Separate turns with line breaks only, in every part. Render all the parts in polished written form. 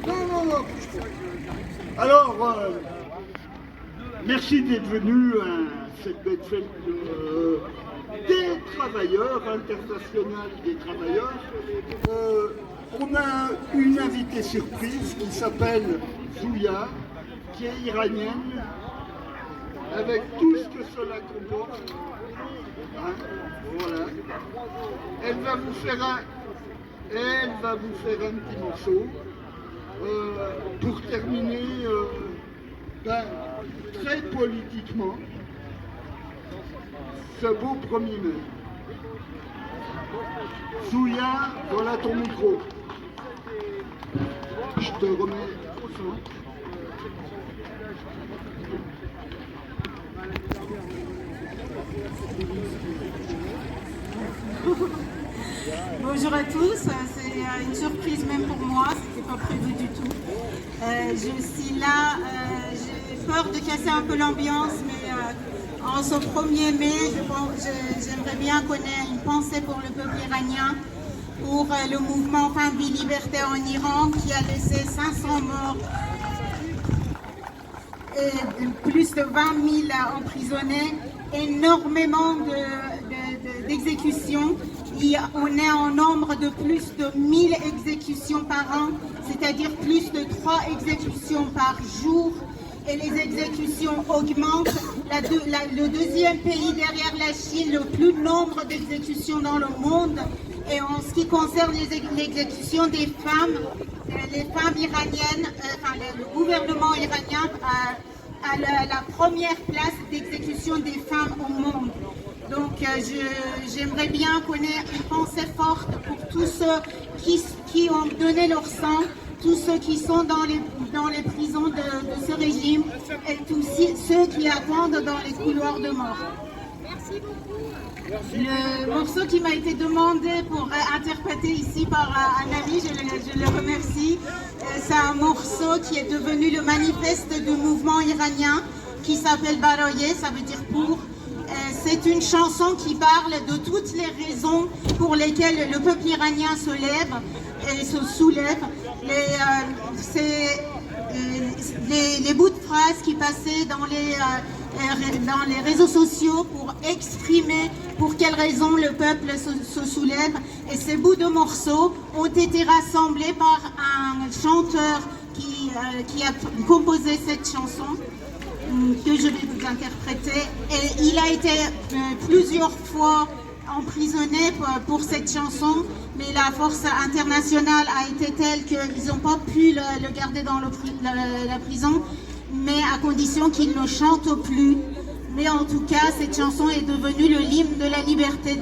Non. Alors, merci d'être venu à cette belle fête des travailleurs, internationale des travailleurs. On a une invitée surprise qui s'appelle Zouya, qui est iranienne, avec tout ce que cela comporte. Hein, voilà. Elle va vous faire un petit morceau pour terminer très politiquement ce beau 1er mai. Zouya, voilà ton micro. Je te remets au centre.
Bonjour à tous, c'est une surprise même pour moi, c'était pas prévu du tout. Je suis là, j'ai peur de casser un peu l'ambiance, mais en ce 1er mai, j'aimerais bien qu'on ait une pensée pour le peuple iranien, pour le mouvement Fin Vie Liberté en Iran qui a laissé 500 morts et plus de 20 000 emprisonnés, énormément d'exécutions. On est en nombre de plus de 1000 exécutions par an, c'est-à-dire plus de 3 exécutions par jour. Et les exécutions augmentent. Le deuxième pays derrière la Chine, le plus nombre d'exécutions dans le monde. Et en ce qui concerne l'exécution des femmes, les femmes iraniennes, le gouvernement iranien a la première place d'exécution des femmes au monde. Donc j'aimerais bien qu'on ait une pensée forte pour tous ceux qui ont donné leur sang, tous ceux qui sont dans les prisons de ce régime et tous ceux qui attendent dans les couloirs de mort. Merci beaucoup. Le morceau qui m'a été demandé pour interpréter ici par un ami, je le remercie. C'est un morceau qui est devenu le manifeste du mouvement iranien qui s'appelle Baraye, ça veut dire pour. C'est une chanson qui parle de toutes les raisons pour lesquelles le peuple iranien se lève et se soulève. Les bouts de phrases qui passaient dans les réseaux sociaux pour exprimer pour quelles raisons le peuple se soulève. Et ces bouts de morceaux ont été rassemblés par un chanteur qui a composé cette chanson, que je vais vous interpréter. Et il a été plusieurs fois emprisonné pour cette chanson, mais la force internationale a été telle qu'ils n'ont pas pu le garder dans la prison, mais à condition qu'il ne chante plus. Mais en tout cas, cette chanson est devenue le hymne de la liberté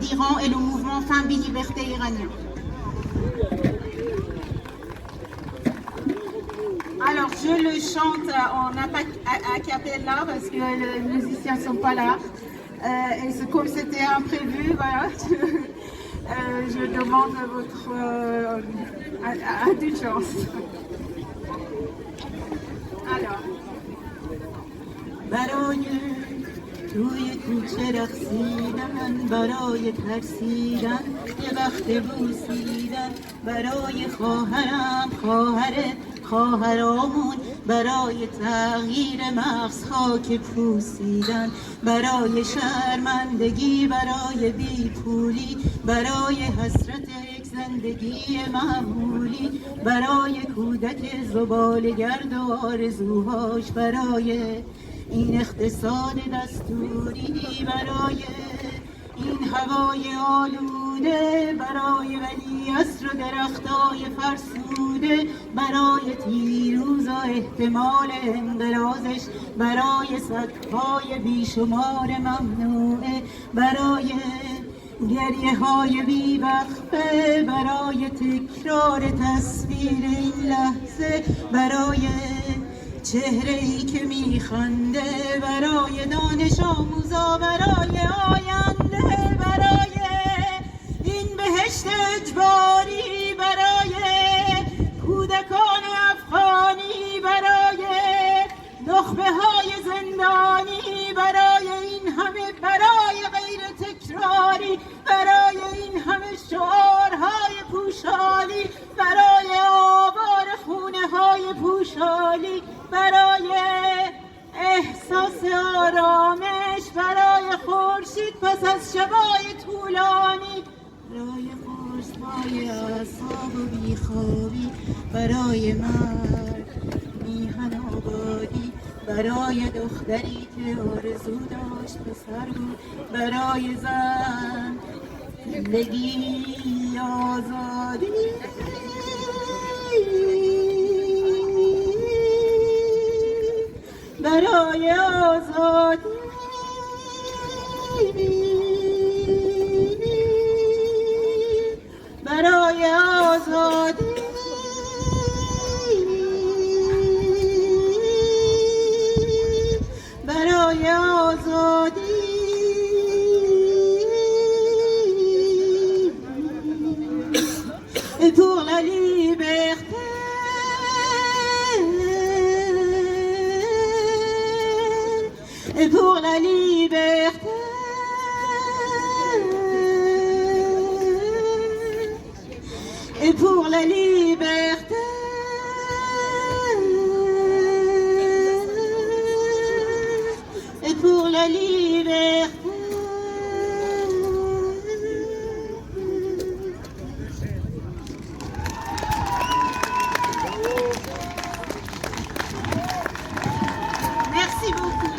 d'Iran et le mouvement Fin Vie Liberté iranien. Alors, je le chante en a cappella parce que les musiciens ne sont pas là. Et comme c'était imprévu, voilà, je demande votre indulgence. Alors. برای توی کوچه رقصیدن، برای ترسیدن یه وقت بوسیدن، برای خواهرم خواهرت خواهرامون، برای تغییر مغزها که پوسیدن، برای شرمندگی، برای بیپولی، برای حسرت یک زندگی معمولی، برای کودک زباله‌گرد و آرزوهاش، برای این اقتصاد دستوری، برای این هوای آلوده، برای ولیعصر و درختای فرسوده، برای تیروز و احتمال انقراضش، برای سدهای بیشمار ممنوعه، برای گریه های بیوقفه، برای تکرار تصویر این لحظه، برای چهره ای که میخنده، برای دانش آموزا، برای آینده، برای این بهشت اجباری، برای کودکان افغانی، برای نخبه های زندانی، برای این همه، برای آرامش برای خورشید پس از شبای طولانی، برای قرص‌های اعصاب و بیخوابی، برای مرد میهن آبادی، برای دختری که آرزو داشت پسر بود، برای زن زندگی آزادی. برای آزادی، برای آزادی، برای آزادی. Et pour la liberté, et pour la liberté, et pour la liberté, et pour la liberté. Merci beaucoup.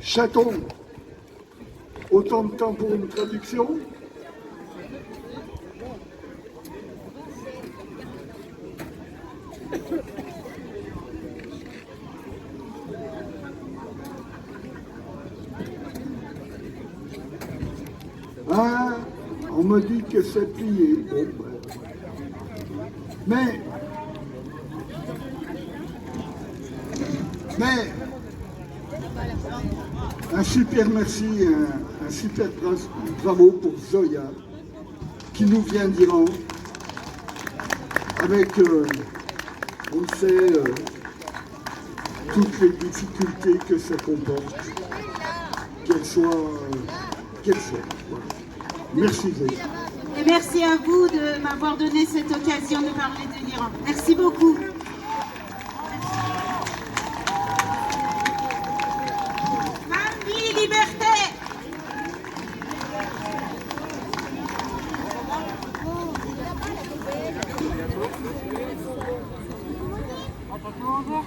Chaton, autant de temps pour une traduction? Ah, on me dit que c'est plié. Bon, mais un super merci, un super bravo pour Zoya, qui nous vient d'Iran, avec, on le sait, toutes les difficultés que ça comporte, qu'elles soient. Voilà. Merci Zoya.
Et merci à vous de m'avoir donné cette occasion de parler de l'Iran. Merci beaucoup. Mambi liberté. Au revoir.